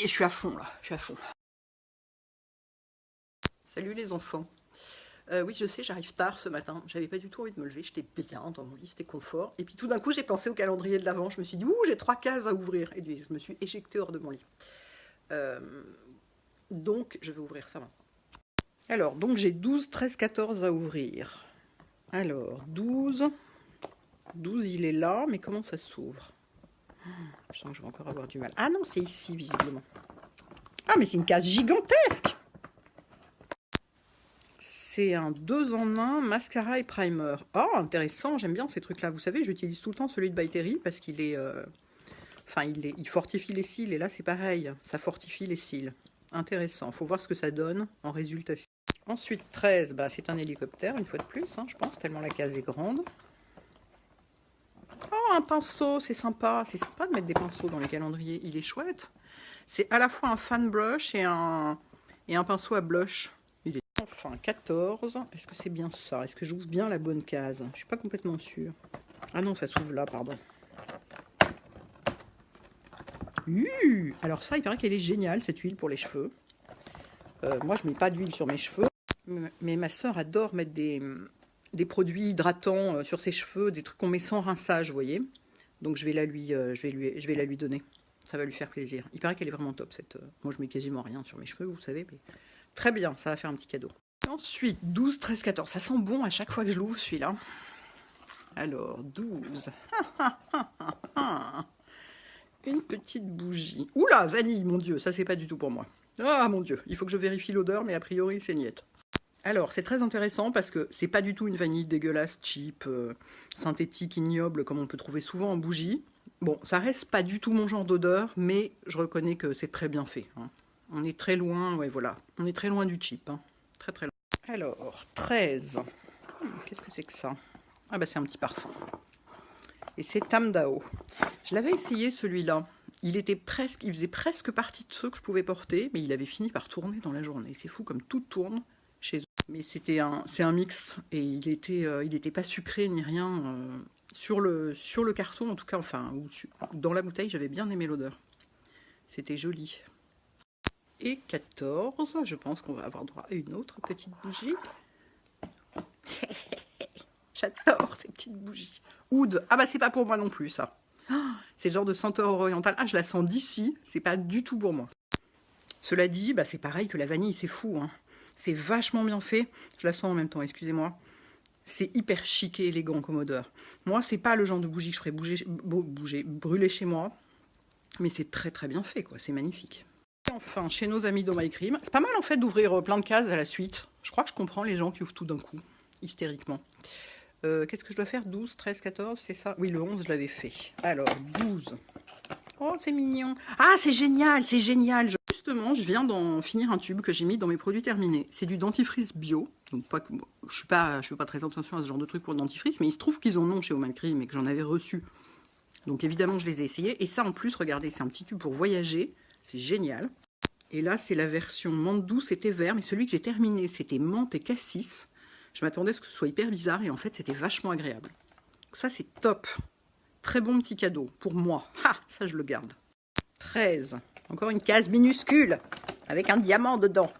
je suis à fond là, je suis à fond. Salut les enfants. Oui, je sais, j'arrive tard ce matin. J'avais pas du tout envie de me lever, j'étais bien dans mon lit, c'était confort. Et puis tout d'un coup, j'ai pensé au calendrier de l'Avent. Je me suis dit, ouh, j'ai 3 cases à ouvrir. Et je me suis éjectée hors de mon lit. Donc, je vais ouvrir ça maintenant. Alors, donc j'ai 12, 13, 14 à ouvrir. Alors, 12. 12, il est là, mais comment ça s'ouvre? Je sens que je vais encore avoir du mal. Ah non, c'est ici, visiblement. Ah, mais c'est une case gigantesque! C'est un 2 en 1, mascara et primer. Oh, intéressant, j'aime bien ces trucs-là. Vous savez, j'utilise tout le temps celui de By Terry parce qu'il est... il fortifie les cils, et là c'est pareil, ça fortifie les cils. Intéressant, faut voir ce que ça donne en résultat. Ensuite, 13, bah, c'est un hélicoptère, une fois de plus, hein, je pense, tellement la case est grande. Oh, un pinceau, c'est sympa de mettre des pinceaux dans les calendriers, il est chouette. C'est à la fois un fan brush et un pinceau à blush. Il est enfin 14, est-ce que c'est bien ça? Est-ce que j'ouvre bien la bonne case? Je suis pas complètement sûre. Ah non, ça s'ouvre là, pardon. Alors ça, il paraît qu'elle est géniale, cette huile pour les cheveux. Moi, je mets pas d'huile sur mes cheveux, mais ma soeur adore mettre des produits hydratants sur ses cheveux, des trucs qu'on met sans rinçage, vous voyez. Donc je vais la lui donner. Ça va lui faire plaisir. Il paraît qu'elle est vraiment top, cette... Moi, je mets quasiment rien sur mes cheveux, vous savez, mais très bien, ça va faire un petit cadeau. Ensuite, 12, 13, 14. Ça sent bon à chaque fois que je l'ouvre, celui-là. Alors, 12. Une petite bougie. Oula, vanille, mon Dieu, ça c'est pas du tout pour moi. Ah mon Dieu, il faut que je vérifie l'odeur, mais a priori c'est niette. Alors, c'est très intéressant parce que c'est pas du tout une vanille dégueulasse, cheap, synthétique, ignoble, comme on peut trouver souvent en bougie. Bon, ça reste pas du tout mon genre d'odeur, mais je reconnais que c'est très bien fait. Hein. On est très loin, ouais voilà, on est très loin du cheap. Hein. Très très loin. Alors, 13. Qu'est-ce que c'est que ça? Ah bah c'est un petit parfum. Et c'est Tam Dao. Je l'avais essayé celui-là. Il faisait presque partie de ceux que je pouvais porter, mais il avait fini par tourner dans la journée. C'est fou comme tout tourne chez eux. Mais c'est un mix et il était pas sucré ni rien. Sur le carton, en tout cas, enfin, dans la bouteille, j'avais bien aimé l'odeur. C'était joli. Et 14, je pense qu'on va avoir droit à une autre petite bougie. J'adore ces petites bougies. Oud, ah bah c'est pas pour moi non plus ça. C'est le genre de senteur orientale. Ah, je la sens d'ici, c'est pas du tout pour moi. Cela dit, bah c'est pareil que la vanille, c'est fou. Hein. C'est vachement bien fait. Je la sens en même temps, excusez-moi. C'est hyper chic et élégant comme odeur. Moi, c'est pas le genre de bougie que je ferais brûler chez moi. Mais c'est très très bien fait, quoi. C'est magnifique. Et enfin, chez nos amis d'O My Cream, c'est pas mal en fait d'ouvrir plein de cases à la suite. Je crois que je comprends les gens qui ouvrent tout d'un coup, hystériquement. Qu'est-ce que je dois faire? 12, 13, 14, c'est ça? Oui, le 11, je l'avais fait. Alors, 12. Oh, c'est mignon. Ah, c'est génial, c'est génial. Justement, je viens d'en finir un tube que j'ai mis dans mes produits terminés. C'est du dentifrice bio. Donc, pas que, je fais pas très attention à ce genre de truc pour le dentifrice, mais il se trouve qu'ils en ont chez O My Cream et que j'en avais reçu. Donc, évidemment, je les ai essayés. Et ça, en plus, regardez, c'est un petit tube pour voyager. C'est génial. Et là, c'est la version menthe douce et thé vert. Mais celui que j'ai terminé, c'était menthe et cassis. Je m'attendais à ce que ce soit hyper bizarre et en fait, c'était vachement agréable. Donc ça, c'est top. Très bon petit cadeau pour moi. Ah, ça, je le garde. 13. Encore une case minuscule avec un diamant dedans.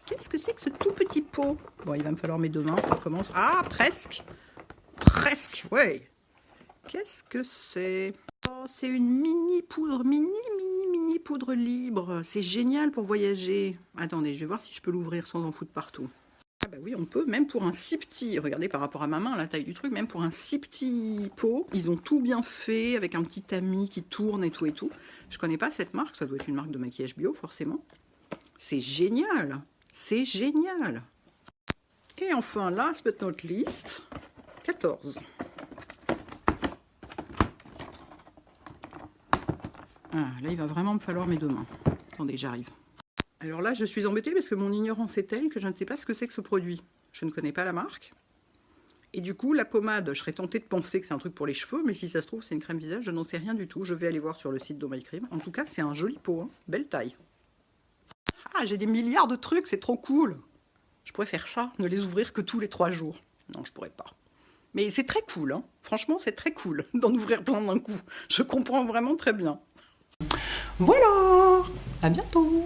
Qu'est-ce que c'est que ce tout petit pot? Bon, il va me falloir mes deux mains, ça commence. Ah, presque. Presque, ouais. Qu'est-ce que c'est? Oh, c'est une mini poudre, mini poudre libre. C'est génial pour voyager. Attendez, je vais voir si je peux l'ouvrir sans en foutre partout. Ah bah oui, on peut, même pour un si petit, regardez par rapport à ma main, la taille du truc, même pour un si petit pot, ils ont tout bien fait, avec un petit tamis qui tourne et tout et tout. Je connais pas cette marque, ça doit être une marque de maquillage bio, forcément. C'est génial, c'est génial. Et enfin, last but not least, 14. Ah, là, il va vraiment me falloir mes deux mains. Attendez, j'arrive. Alors là, je suis embêtée parce que mon ignorance est telle que je ne sais pas ce que c'est que ce produit. Je ne connais pas la marque. Et du coup, la pommade, je serais tentée de penser que c'est un truc pour les cheveux, mais si ça se trouve, c'est une crème visage, je n'en sais rien du tout. Je vais aller voir sur le site d'O My Cream. En tout cas, c'est un joli pot, hein. Belle taille. Ah, j'ai des milliards de trucs, c'est trop cool. Je pourrais faire ça, ne les ouvrir que tous les 3 jours. Non, je pourrais pas. Mais c'est très cool, hein. Franchement, c'est très cool d'en ouvrir plein d'un coup. Je comprends vraiment très bien. Voilà, à bientôt.